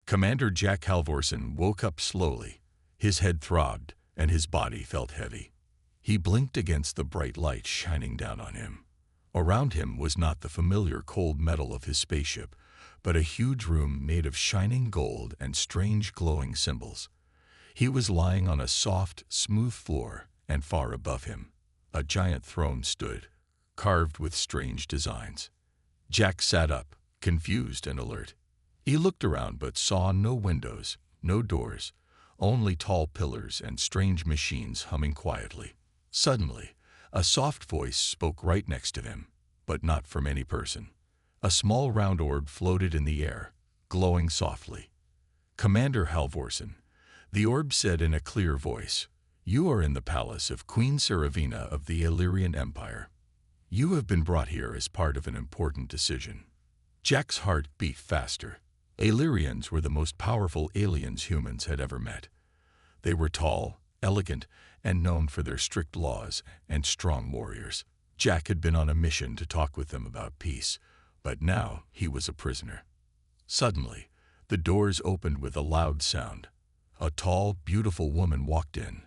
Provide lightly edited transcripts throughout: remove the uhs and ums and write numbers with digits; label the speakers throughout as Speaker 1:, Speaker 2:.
Speaker 1: Commander Jack Halvorsen woke up slowly. His head throbbed, and his body felt heavy. He blinked against the bright light shining down on him. Around him was not the familiar cold metal of his spaceship, but a huge room made of shining gold and strange glowing symbols. He was lying on a soft, smooth floor, and far above him, a giant throne stood, carved with strange designs. Jack sat up, confused and alert. He looked around but saw no windows, no doors, only tall pillars and strange machines humming quietly. Suddenly, a soft voice spoke right next to him, but not from any person. A small round orb floated in the air, glowing softly. "Commander Halvorsen," the orb said in a clear voice, "you are in the palace of Queen Saravina of the Illyrian Empire. You have been brought here as part of an important decision." Jack's heart beat faster. Illyrians were the most powerful aliens humans had ever met. They were tall, elegant, and known for their strict laws and strong warriors. Jack had been on a mission to talk with them about peace, but now he was a prisoner. Suddenly, the doors opened with a loud sound. A tall, beautiful woman walked in.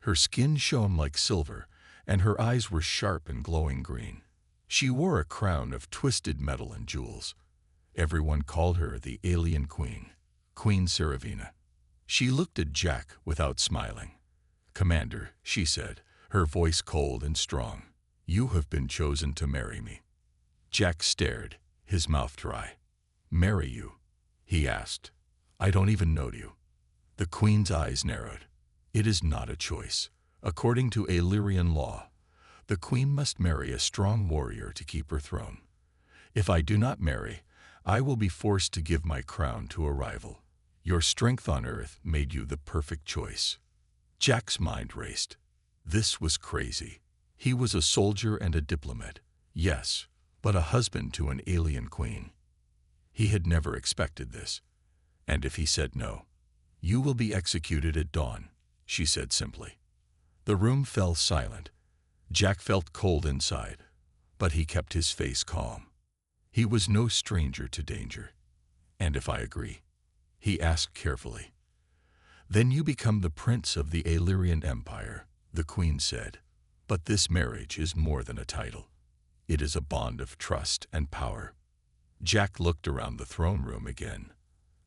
Speaker 1: Her skin shone like silver, and her eyes were sharp and glowing green. She wore a crown of twisted metal and jewels. Everyone called her the Alien Queen, Queen Saravina. She looked at Jack without smiling. "Commander," she said, her voice cold and strong, "you have been chosen to marry me." Jack stared, his mouth dry. "Marry you?" he asked. "I don't even know you." The Queen's eyes narrowed. "It is not a choice. According to Illyrian law, the Queen must marry a strong warrior to keep her throne. If I do not marry, I will be forced to give my crown to a rival. Your strength on Earth made you the perfect choice." Jack's mind raced. This was crazy. He was a soldier and a diplomat, yes, but a husband to an alien queen. He had never expected this. And if he said no, "You will be executed at dawn," she said simply. The room fell silent. Jack felt cold inside, but he kept his face calm. He was no stranger to danger. "And if I agree?" he asked carefully. "Then you become the prince of the Illyrian Empire," the Queen said. "But this marriage is more than a title. It is a bond of trust and power." Jack looked around the throne room again.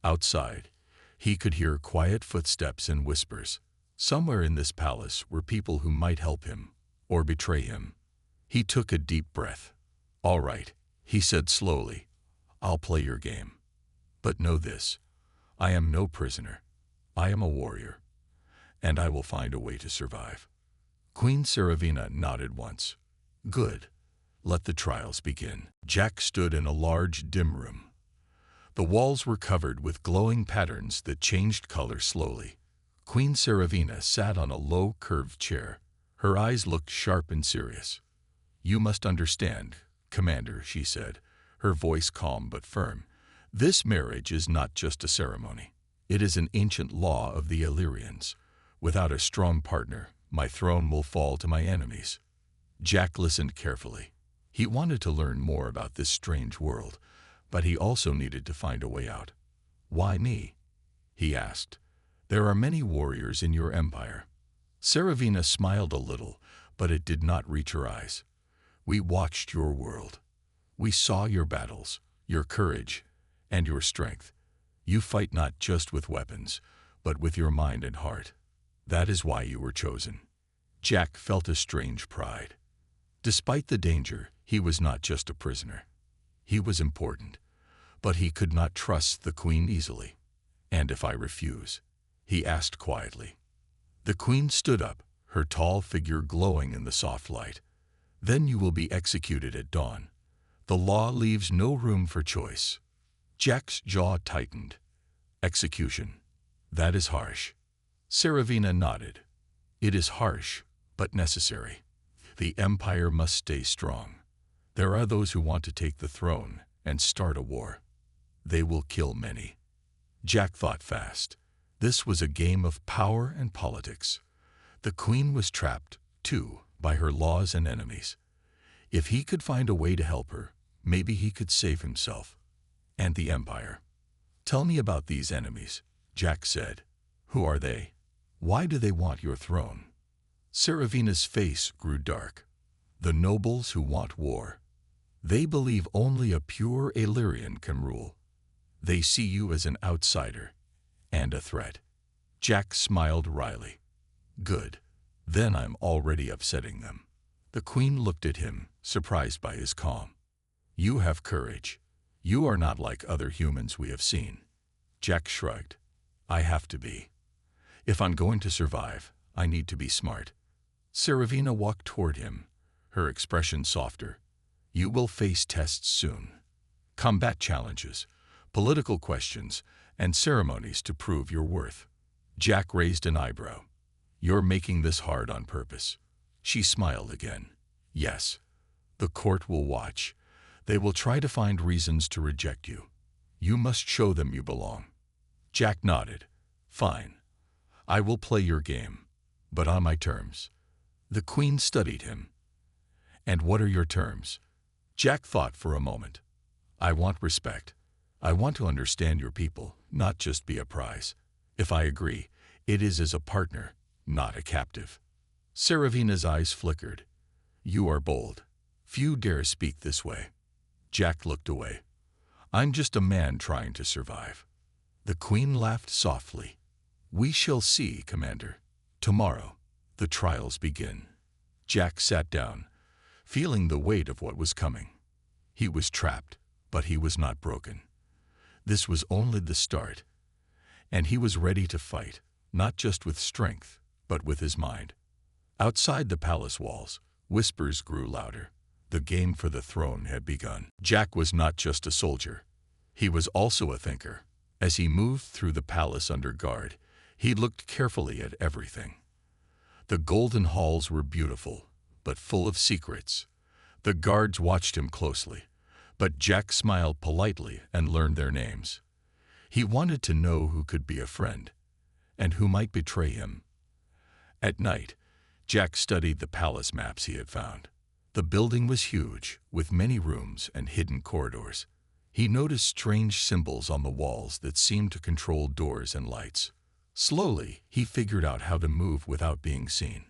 Speaker 1: Outside, he could hear quiet footsteps and whispers. Somewhere in this palace were people who might help him or betray him. He took a deep breath. "All right," he said slowly, "I'll play your game. But know this, I am no prisoner. I am a warrior, and I will find a way to survive." Queen Saravina nodded once. "Good. Let the trials begin." Jack stood in a large, dim room. The walls were covered with glowing patterns that changed color slowly. Queen Saravina sat on a low, curved chair. Her eyes looked sharp and serious. "You must understand, Commander," she said, her voice calm but firm. "This marriage is not just a ceremony. It is an ancient law of the Illyrians. Without a strong partner, my throne will fall to my enemies." Jack listened carefully. He wanted to learn more about this strange world, but he also needed to find a way out. "Why me?" he asked. "There are many warriors in your empire." Saravina smiled a little, but it did not reach her eyes. "We watched your world. We saw your battles, your courage, and your strength. You fight not just with weapons, but with your mind and heart. That is why you were chosen." Jack felt a strange pride. Despite the danger, he was not just a prisoner. He was important, but he could not trust the Queen easily. "And if I refuse?" he asked quietly. The Queen stood up, her tall figure glowing in the soft light. "Then you will be executed at dawn. The law leaves no room for choice." Jack's jaw tightened. "Execution. That is harsh." Saravina nodded. "It is harsh, but necessary. The empire must stay strong. There are those who want to take the throne and start a war. They will kill many." Jack thought fast. This was a game of power and politics. The Queen was trapped, too, by her laws and enemies. If he could find a way to help her, maybe he could save himself and the empire. "Tell me about these enemies," Jack said. "Who are they? Why do they want your throne?" Seravina's face grew dark. "The nobles who want war. They believe only a pure Illyrian can rule. They see you as an outsider and a threat." Jack smiled wryly. "Good. Then I'm already upsetting them." The queen looked at him, surprised by his calm. "You have courage. You are not like other humans we have seen." Jack shrugged. "I have to be. If I'm going to survive, I need to be smart." Seravina walked toward him, her expression softer. "You will face tests soon. Combat challenges, political questions, and ceremonies to prove your worth." Jack raised an eyebrow. "You're making this hard on purpose." She smiled again. "Yes. The court will watch. They will try to find reasons to reject you. You must show them you belong." Jack nodded. "Fine. I will play your game, but on my terms." The queen studied him. "And what are your terms?" Jack thought for a moment. "I want respect. I want to understand your people, not just be a prize. If I agree, it is as a partner, not a captive." Seravina's eyes flickered. "You are bold. Few dare speak this way." Jack looked away. "I'm just a man trying to survive." The queen laughed softly. "We shall see, Commander. Tomorrow, the trials begin." Jack sat down, feeling the weight of what was coming. He was trapped, but he was not broken. This was only the start, and he was ready to fight, not just with strength, but with his mind. Outside the palace walls, whispers grew louder. The game for the throne had begun. Jack was not just a soldier. He was also a thinker. As he moved through the palace under guard, he looked carefully at everything. The golden halls were beautiful, but full of secrets. The guards watched him closely, but Jack smiled politely and learned their names. He wanted to know who could be a friend, and who might betray him. At night, Jack studied the palace maps he had found. The building was huge, with many rooms and hidden corridors. He noticed strange symbols on the walls that seemed to control doors and lights. Slowly, he figured out how to move without being seen.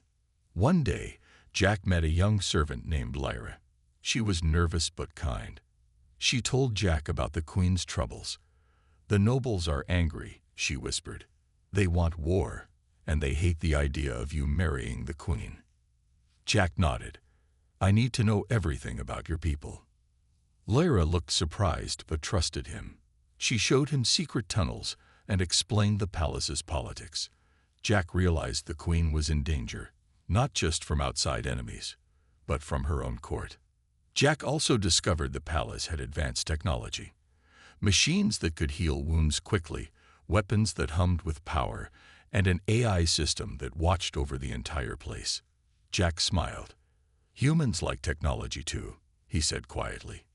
Speaker 1: One day, Jack met a young servant named Lyra. She was nervous but kind. She told Jack about the queen's troubles. "The nobles are angry," she whispered. "They want war, and they hate the idea of you marrying the queen." Jack nodded. "I need to know everything about your people." Lyra looked surprised but trusted him. She showed him secret tunnels and explained the palace's politics. Jack realized the queen was in danger, not just from outside enemies, but from her own court. Jack also discovered the palace had advanced technology. Machines that could heal wounds quickly, weapons that hummed with power, and an AI system that watched over the entire place. Jack smiled. "Humans like technology too," he said quietly.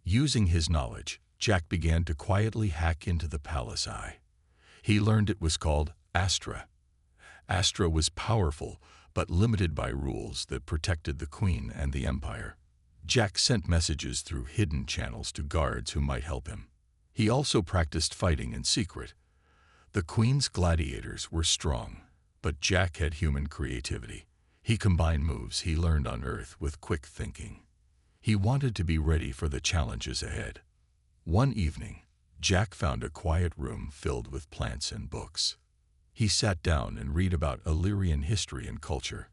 Speaker 1: Using his knowledge, Jack began to quietly hack into the palace eye. He learned it was called Astra. Astra was powerful, but limited by rules that protected the queen and the empire. Jack sent messages through hidden channels to guards who might help him. He also practiced fighting in secret. The queen's gladiators were strong, but Jack had human creativity. He combined moves he learned on Earth with quick thinking. He wanted to be ready for the challenges ahead. One evening, Jack found a quiet room filled with plants and books. He sat down and read about Illyrian history and culture.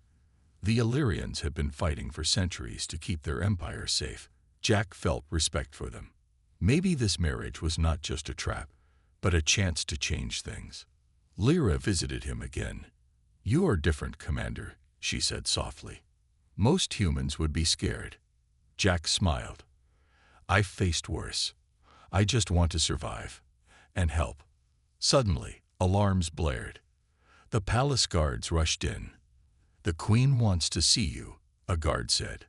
Speaker 1: The Illyrians had been fighting for centuries to keep their empire safe. Jack felt respect for them. Maybe this marriage was not just a trap, but a chance to change things. Lyra visited him again. "You are different, Commander," she said softly. "Most humans would be scared." Jack smiled. "I've faced worse. I just want to survive and help." Suddenly, alarms blared. The palace guards rushed in. "The queen wants to see you," a guard said.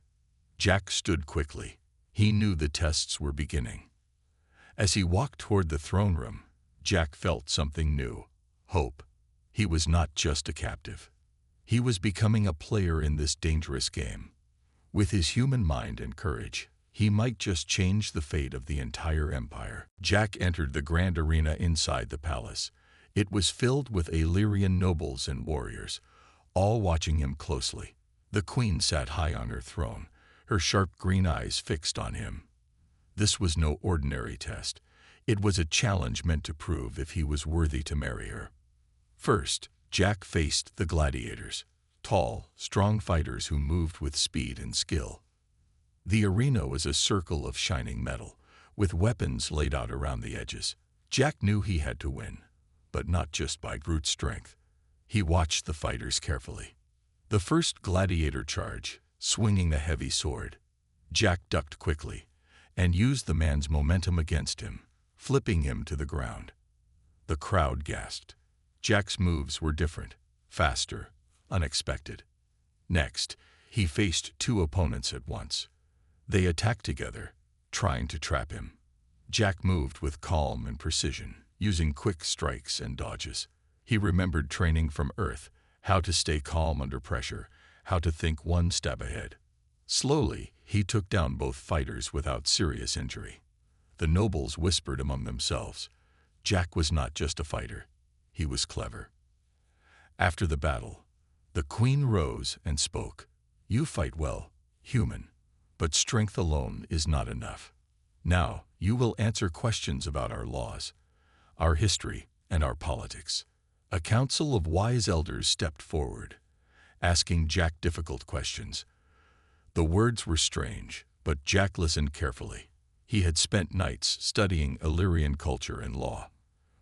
Speaker 1: Jack stood quickly. He knew the tests were beginning. As he walked toward the throne room, Jack felt something new: hope. He was not just a captive. He was becoming a player in this dangerous game. With his human mind and courage, He might just change the fate of the entire empire. Jack entered the grand arena inside the palace. It was filled with Illyrian nobles and warriors, all watching him closely. The queen sat high on her throne, her sharp green eyes fixed on him. This was no ordinary test. It was a challenge meant to prove if he was worthy to marry her. First, Jack faced the gladiators, tall, strong fighters who moved with speed and skill. The arena was a circle of shining metal, with weapons laid out around the edges. Jack knew he had to win, but not just by brute strength. He watched the fighters carefully. The first gladiator charged, swinging a heavy sword. Jack ducked quickly and used the man's momentum against him, flipping him to the ground. The crowd gasped. Jack's moves were different, faster, unexpected. Next, he faced two opponents at once. They attacked together, trying to trap him. Jack moved with calm and precision, using quick strikes and dodges. He remembered training from Earth, how to stay calm under pressure, how to think one step ahead. Slowly, he took down both fighters without serious injury. The nobles whispered among themselves. Jack was not just a fighter, he was clever. After the battle, the queen rose and spoke. "You fight well, human, but strength alone is not enough. Now, you will answer questions about our laws, our history, and our politics." A council of wise elders stepped forward, asking Jack difficult questions. The words were strange, but Jack listened carefully. He had spent nights studying Illyrian culture and law.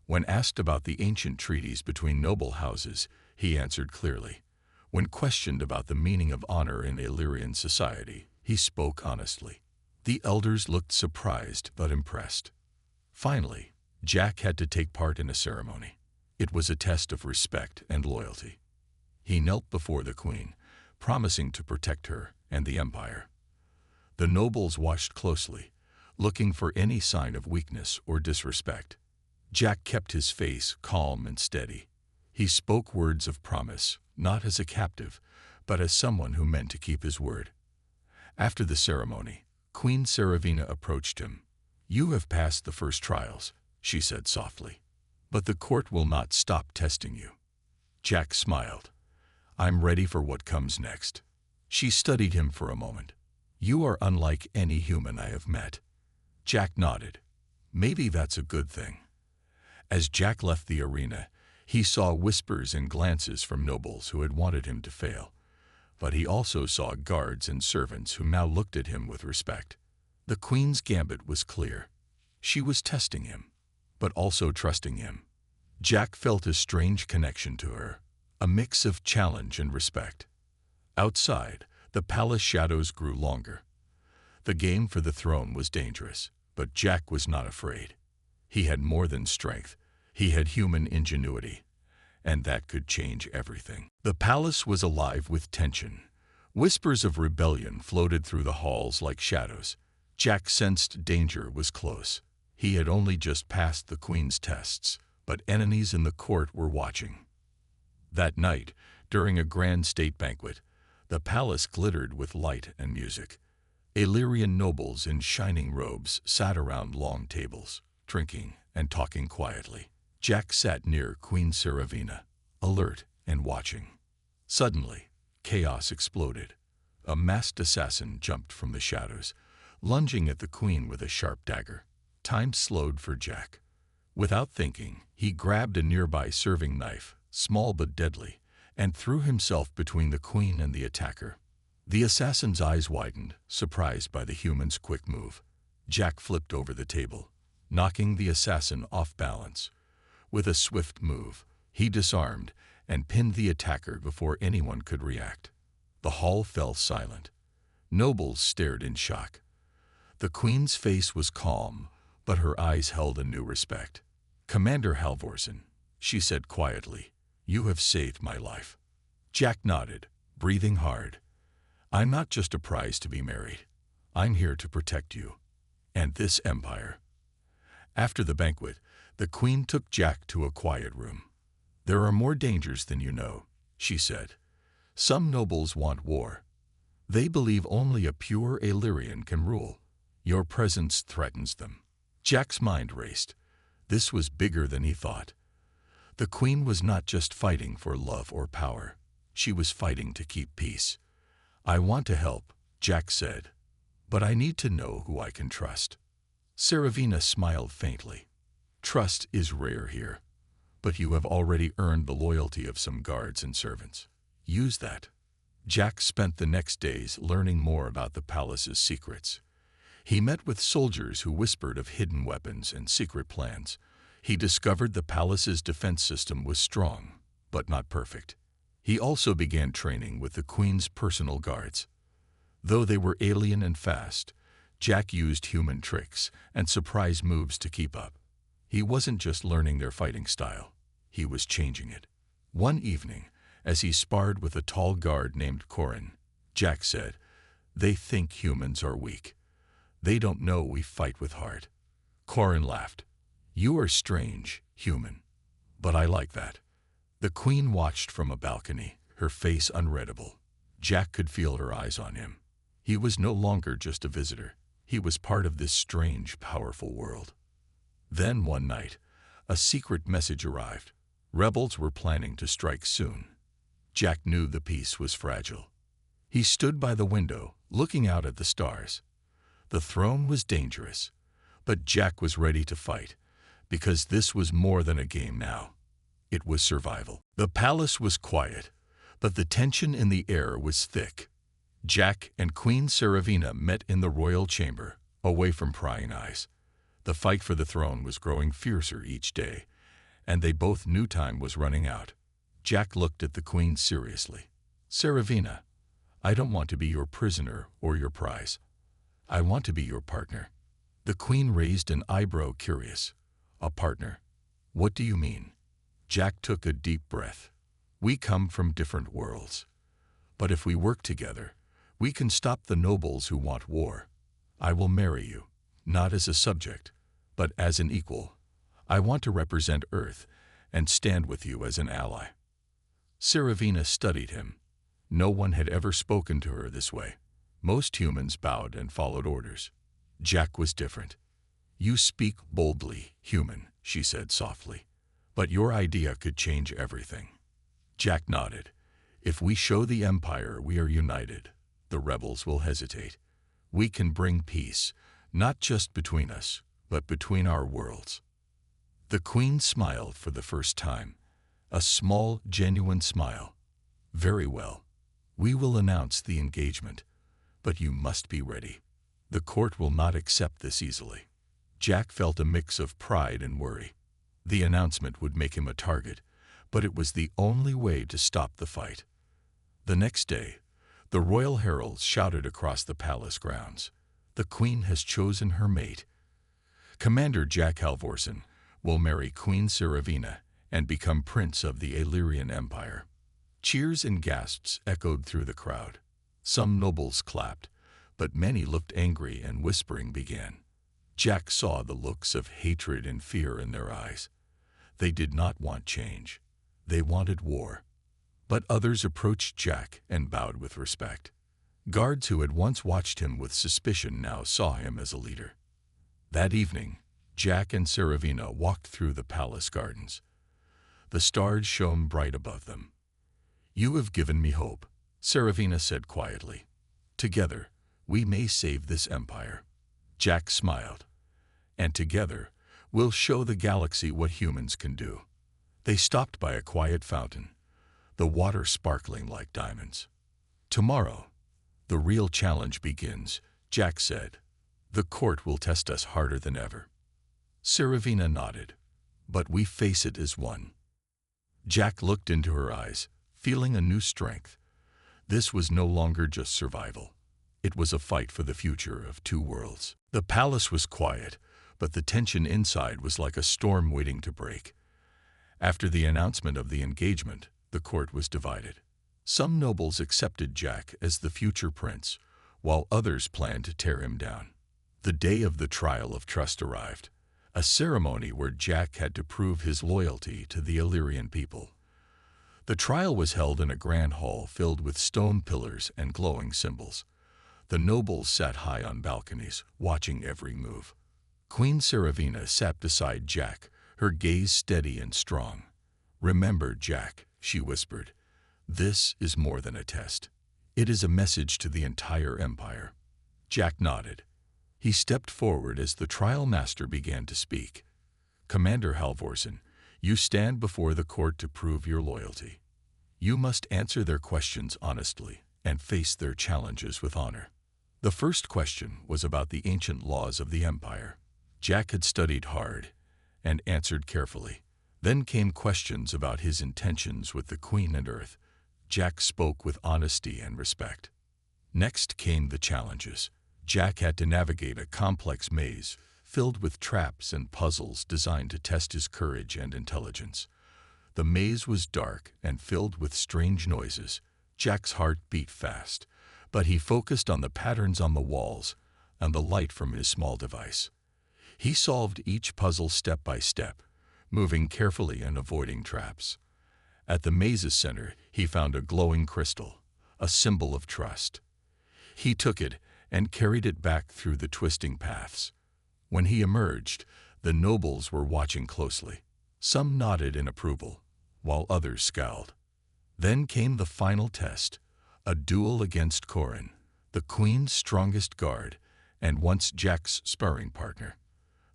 Speaker 1: When asked about the ancient treaties between noble houses, he answered clearly. When questioned about the meaning of honor in Illyrian society, he spoke honestly. The elders looked surprised but impressed. Finally, Jack had to take part in a ceremony. It was a test of respect and loyalty. He knelt before the queen, promising to protect her and the empire. The nobles watched closely, looking for any sign of weakness or disrespect. Jack kept his face calm and steady. He spoke words of promise, not as a captive, but as someone who meant to keep his word. After the ceremony, Queen Saravina approached him. "You have passed the first trials," she said softly, "but the court will not stop testing you." Jack smiled. "I'm ready for what comes next." She studied him for a moment. "You are unlike any human I have met." Jack nodded. Maybe that's a good thing. As Jack left the arena, he saw whispers and glances from nobles who had wanted him to fail. But he also saw guards and servants who now looked at him with respect. The queen's gambit was clear. She was testing him, but also trusting him. Jack felt a strange connection to her, a mix of challenge and respect. Outside, the palace shadows grew longer. The game for the throne was dangerous, but Jack was not afraid. He had more than strength. He had human ingenuity, and that could change everything. The palace was alive with tension. Whispers of rebellion floated through the halls like shadows. Jack sensed danger was close. He had only just passed the queen's tests, but enemies in the court were watching. That night, during a grand state banquet, the palace glittered with light and music. Illyrian nobles in shining robes sat around long tables, drinking and talking quietly. Jack sat near Queen Saravina, alert and watching. Suddenly, chaos exploded. A masked assassin jumped from the shadows, lunging at the queen with a sharp dagger. Time slowed for Jack. Without thinking, he grabbed a nearby serving knife, small but deadly, and threw himself between the queen and the attacker. The assassin's eyes widened, surprised by the human's quick move. Jack flipped over the table, knocking the assassin off balance. With a swift move, he disarmed and pinned the attacker before anyone could react. The hall fell silent. Nobles stared in shock. The queen's face was calm, but her eyes held a new respect. "Commander Halvorsen," she said quietly, "you have saved my life." Jack nodded, breathing hard. "I'm not just a prize to be married. I'm here to protect you and this empire." After the banquet, the queen took Jack to a quiet room. "There are more dangers than you know," she said. "Some nobles want war. They believe only a pure Illyrian can rule. Your presence threatens them. Jack's mind raced. This was bigger than he thought. The queen was not just fighting for love or power. She was fighting to keep peace. I want to help, Jack said, but I need to know who I can trust. Saravina smiled faintly. Trust is rare here, but you have already earned the loyalty of some guards and servants. Use that. Jack spent the next days learning more about the palace's secrets. He met with soldiers who whispered of hidden weapons and secret plans. He discovered the palace's defense system was strong, but not perfect. He also began training with the queen's personal guards. Though they were alien and fast, Jack used human tricks and surprise moves to keep up. He wasn't just learning their fighting style, he was changing it. One evening, as he sparred with a tall guard named Corin, Jack said, "They think humans are weak. They don't know we fight with heart." Corin laughed. "You are strange, human, but I like that." The queen watched from a balcony, her face unreadable. Jack could feel her eyes on him. He was no longer just a visitor. He was part of this strange, powerful world. Then one night, a secret message arrived. Rebels were planning to strike soon. Jack knew the peace was fragile. He stood by the window, looking out at the stars. The throne was dangerous, but Jack was ready to fight, because this was more than a game now. It was survival. The palace was quiet, but the tension in the air was thick. Jack and Queen Saravina met in the royal chamber, away from prying eyes. The fight for the throne was growing fiercer each day, and they both knew time was running out. Jack looked at the queen seriously. "Saravina, I don't want to be your prisoner or your prize. I want to be your partner." The queen raised an eyebrow, curious. "A partner? What do you mean?" Jack took a deep breath. "We come from different worlds. But if we work together, we can stop the nobles who want war. I will marry you, not as a subject, but as an equal. I want to represent Earth and stand with you as an ally." Saravina studied him. No one had ever spoken to her this way. Most humans bowed and followed orders. Jack was different. "You speak boldly, human," she said softly. "But your idea could change everything." Jack nodded. "If we show the Empire we are united, the rebels will hesitate. We can bring peace, not just between us, but between our worlds." The queen smiled for the first time. A small, genuine smile. "Very well. We will announce the engagement, but you must be ready. The court will not accept this easily." Jack felt a mix of pride and worry. The announcement would make him a target, but it was the only way to stop the fight. The next day, the royal heralds shouted across the palace grounds, "The queen has chosen her mate. Commander Jack Halvorsen will marry Queen Saravina and become prince of the Illyrian Empire." Cheers and gasps echoed through the crowd. Some nobles clapped, but many looked angry and whispering began. Jack saw the looks of hatred and fear in their eyes. They did not want change. They wanted war. But others approached Jack and bowed with respect. Guards who had once watched him with suspicion now saw him as a leader. That evening, Jack and Saravina walked through the palace gardens. The stars shone bright above them. "You have given me hope," Saravina said quietly. "Together, we may save this empire." Jack smiled. "And together, we'll show the galaxy what humans can do." They stopped by a quiet fountain, the water sparkling like diamonds. "Tomorrow, the real challenge begins," Jack said. "The court will test us harder than ever." Saravina nodded. "But we face it as one." Jack looked into her eyes, feeling a new strength. This was no longer just survival. It was a fight for the future of two worlds. The palace was quiet, but the tension inside was like a storm waiting to break. After the announcement of the engagement, the court was divided. Some nobles accepted Jack as the future prince, while others planned to tear him down. The day of the trial of trust arrived, a ceremony where Jack had to prove his loyalty to the Illyrian people. The trial was held in a grand hall filled with stone pillars and glowing symbols. The nobles sat high on balconies, watching every move. Queen Saravina sat beside Jack, her gaze steady and strong. "Remember, Jack," she whispered, "this is more than a test. It is a message to the entire empire." Jack nodded. He stepped forward as the trial master began to speak. "Commander Halvorsen, you stand before the court to prove your loyalty. You must answer their questions honestly and face their challenges with honor." The first question was about the ancient laws of the empire. Jack had studied hard and answered carefully. Then came questions about his intentions with the Queen and Earth. Jack spoke with honesty and respect. Next came the challenges. Jack had to navigate a complex maze filled with traps and puzzles designed to test his courage and intelligence. The maze was dark and filled with strange noises. Jack's heart beat fast, but he focused on the patterns on the walls and the light from his small device. He solved each puzzle step by step, moving carefully and avoiding traps. At the maze's center, he found a glowing crystal, a symbol of trust. He took it and carried it back through the twisting paths. When he emerged, the nobles were watching closely. Some nodded in approval, while others scowled. Then came the final test, a duel against Corin, the Queen's strongest guard and once Jack's sparring partner.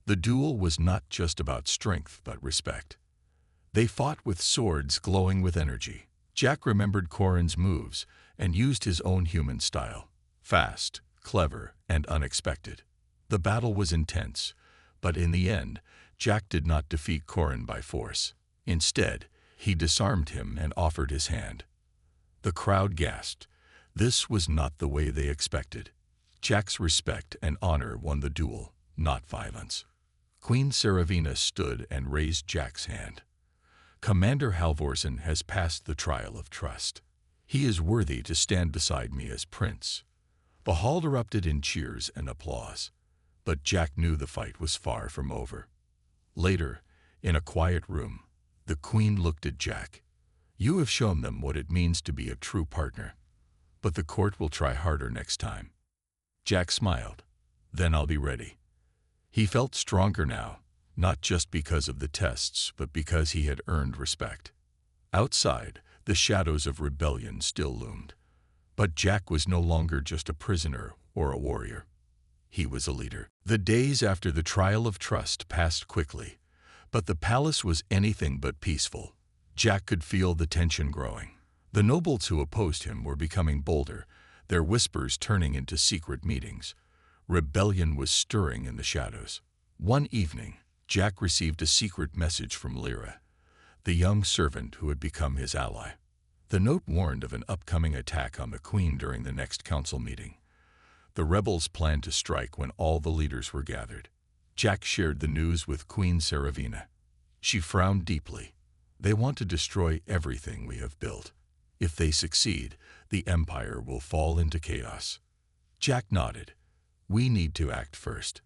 Speaker 1: The duel was not just about strength but respect. They fought with swords glowing with energy. Jack remembered Corin's moves and used his own human style, fast, clever, and unexpected. The battle was intense, but in the end, Jack did not defeat Corin by force. Instead, he disarmed him and offered his hand. The crowd gasped. This was not the way they expected. Jack's respect and honor won the duel, not violence. Queen Saravina stood and raised Jack's hand. "Commander Halvorsen has passed the trial of trust. He is worthy to stand beside me as prince." The hall erupted in cheers and applause, but Jack knew the fight was far from over. Later, in a quiet room, the Queen looked at Jack. "You have shown them what it means to be a true partner, but the court will try harder next time." Jack smiled. "Then I'll be ready." He felt stronger now, not just because of the tests, but because he had earned respect. Outside, the shadows of rebellion still loomed. But Jack was no longer just a prisoner or a warrior. He was a leader. The days after the trial of trust passed quickly, but the palace was anything but peaceful. Jack could feel the tension growing. The nobles who opposed him were becoming bolder, their whispers turning into secret meetings. Rebellion was stirring in the shadows. One evening, Jack received a secret message from Lyra, the young servant who had become his ally. The note warned of an upcoming attack on the Queen during the next council meeting. The rebels planned to strike when all the leaders were gathered. Jack shared the news with Queen Saravina. She frowned deeply. "They want to destroy everything we have built. If they succeed, the empire will fall into chaos." Jack nodded. "We need to act first.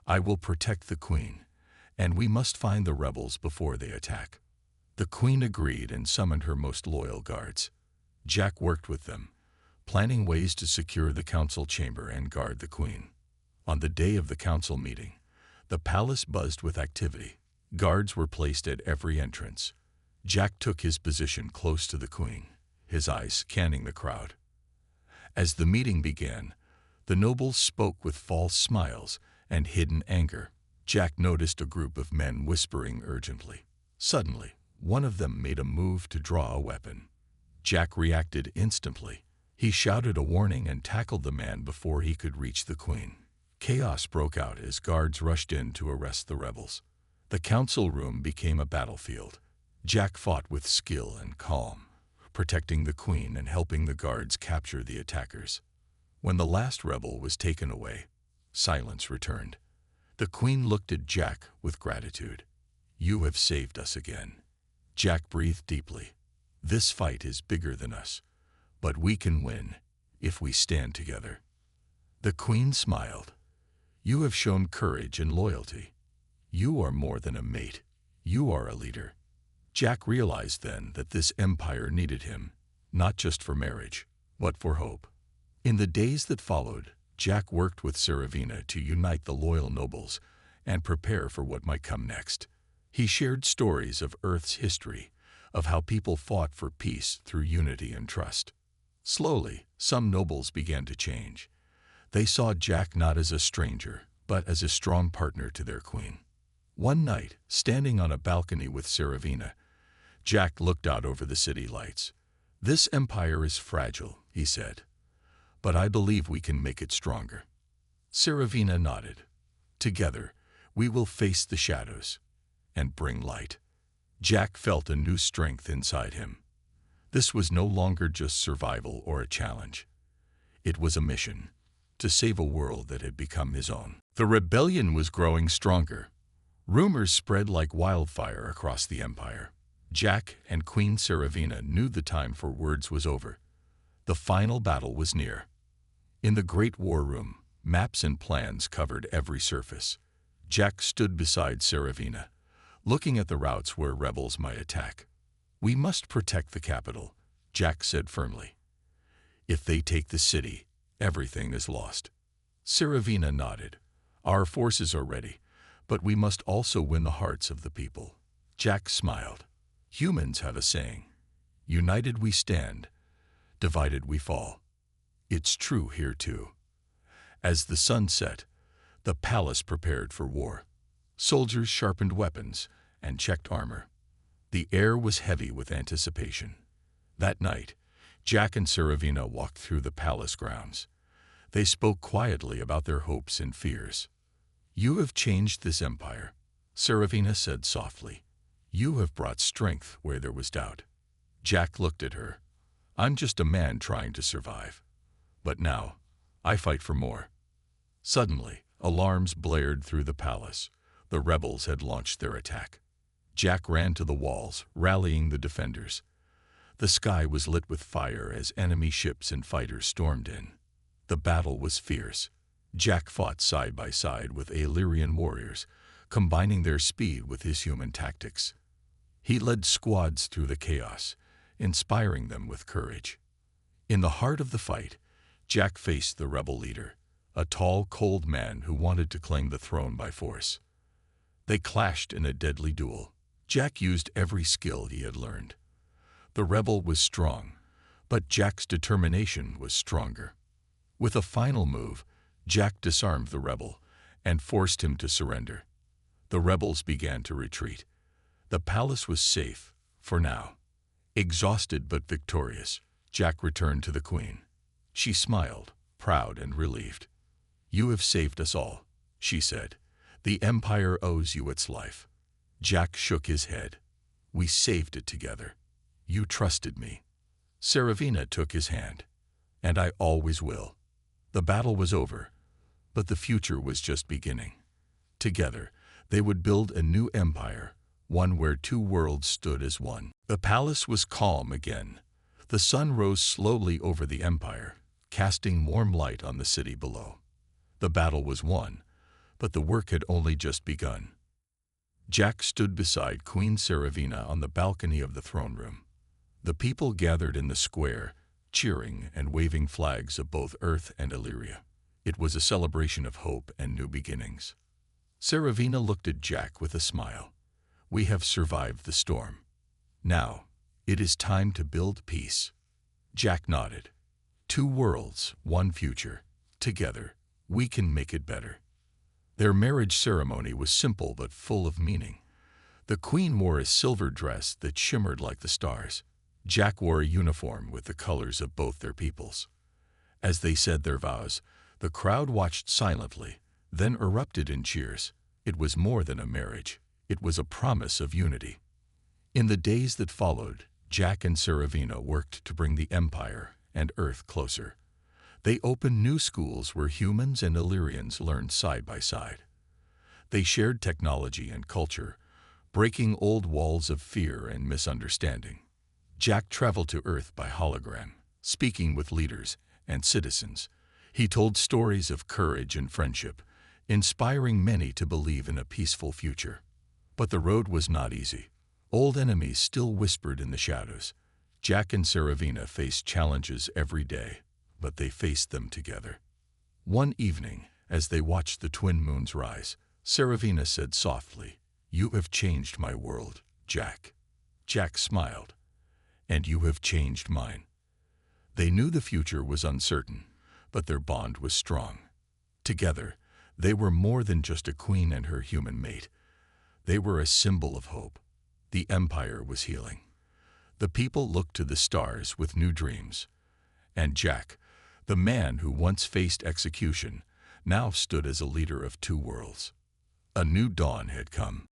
Speaker 1: I will protect the Queen, and we must find the rebels before they attack." The Queen agreed and summoned her most loyal guards. Jack worked with them, planning ways to secure the council chamber and guard the Queen. On the day of the council meeting, the palace buzzed with activity. Guards were placed at every entrance. Jack took his position close to the Queen, his eyes scanning the crowd. As the meeting began, the nobles spoke with false smiles and hidden anger. Jack noticed a group of men whispering urgently. Suddenly, one of them made a move to draw a weapon. Jack reacted instantly. He shouted a warning and tackled the man before he could reach the Queen. Chaos broke out as guards rushed in to arrest the rebels. The council room became a battlefield. Jack fought with skill and calm, protecting the Queen and helping the guards capture the attackers. When the last rebel was taken away, silence returned. The Queen looked at Jack with gratitude. "You have saved us again." Jack breathed deeply. "This fight is bigger than us, but we can win if we stand together." The Queen smiled. "You have shown courage and loyalty. You are more than a mate. You are a leader." Jack realized then that this empire needed him, not just for marriage, but for hope. In the days that followed, Jack worked with Saravina to unite the loyal nobles and prepare for what might come next. He shared stories of Earth's history, of how people fought for peace through unity and trust. Slowly, some nobles began to change. They saw Jack not as a stranger, but as a strong partner to their queen. One night, standing on a balcony with Saravina, Jack looked out over the city lights. "This empire is fragile," he said, "but I believe we can make it stronger." Saravina nodded. "Together, we will face the shadows and bring light." Jack felt a new strength inside him. This was no longer just survival or a challenge. It was a mission to save a world that had become his own. The rebellion was growing stronger. Rumors spread like wildfire across the empire. Jack and Queen Saravina knew the time for words was over. The final battle was near. In the great war room, maps and plans covered every surface. Jack stood beside Saravina, looking at the routes where rebels might attack. "We must protect the capital," Jack said firmly. "If they take the city, everything is lost." Saravina nodded. "Our forces are ready, but we must also win the hearts of the people." Jack smiled. "Humans have a saying, 'United we stand, divided we fall.' It's true here too." As the sun set, the palace prepared for war. Soldiers sharpened weapons and checked armor. The air was heavy with anticipation. That night, Jack and Saravina walked through the palace grounds. They spoke quietly about their hopes and fears. "You have changed this empire," Saravina said softly. "You have brought strength where there was doubt." Jack looked at her. "I'm just a man trying to survive. But now, I fight for more." Suddenly, alarms blared through the palace. The rebels had launched their attack. Jack ran to the walls, rallying the defenders. The sky was lit with fire as enemy ships and fighters stormed in. The battle was fierce. Jack fought side by side with Illyrian warriors, combining their speed with his human tactics. He led squads through the chaos, inspiring them with courage. In the heart of the fight, Jack faced the rebel leader, a tall, cold man who wanted to claim the throne by force. They clashed in a deadly duel. Jack used every skill he had learned. The rebel was strong, but Jack's determination was stronger. With a final move, Jack disarmed the rebel and forced him to surrender. The rebels began to retreat. The palace was safe, for now. Exhausted but victorious, Jack returned to the queen. She smiled, proud and relieved. "You have saved us all," she said. "The empire owes you its life." Jack shook his head. "We saved it together. You trusted me." Saravina took his hand. "And I always will." The battle was over, but the future was just beginning. Together, they would build a new empire, one where two worlds stood as one. The palace was calm again. The sun rose slowly over the empire, casting warm light on the city below. The battle was won, but the work had only just begun. Jack stood beside Queen Saravina on the balcony of the throne room. The people gathered in the square, cheering and waving flags of both Earth and Illyria. It was a celebration of hope and new beginnings. Saravina looked at Jack with a smile. "We have survived the storm. Now, it is time to build peace." Jack nodded. "Two worlds, one future. Together, we can make it better." Their marriage ceremony was simple but full of meaning. The queen wore a silver dress that shimmered like the stars. Jack wore a uniform with the colors of both their peoples. As they said their vows, the crowd watched silently, then erupted in cheers. It was more than a marriage. It was a promise of unity. In the days that followed, Jack and Saravina worked to bring the empire and Earth closer. They opened new schools where humans and Illyrians learned side by side. They shared technology and culture, breaking old walls of fear and misunderstanding. Jack traveled to Earth by hologram, speaking with leaders and citizens. He told stories of courage and friendship, inspiring many to believe in a peaceful future. But the road was not easy. Old enemies still whispered in the shadows. Jack and Saravina faced challenges every day. but they faced them together. One evening, as they watched the twin moons rise, Saravina said softly, "You have changed my world, Jack." Jack smiled. "And you have changed mine." They knew the future was uncertain, but their bond was strong. Together, they were more than just a queen and her human mate. They were a symbol of hope. The empire was healing. The people looked to the stars with new dreams. And Jack, the man who once faced execution, now stood as a leader of two worlds. A new dawn had come.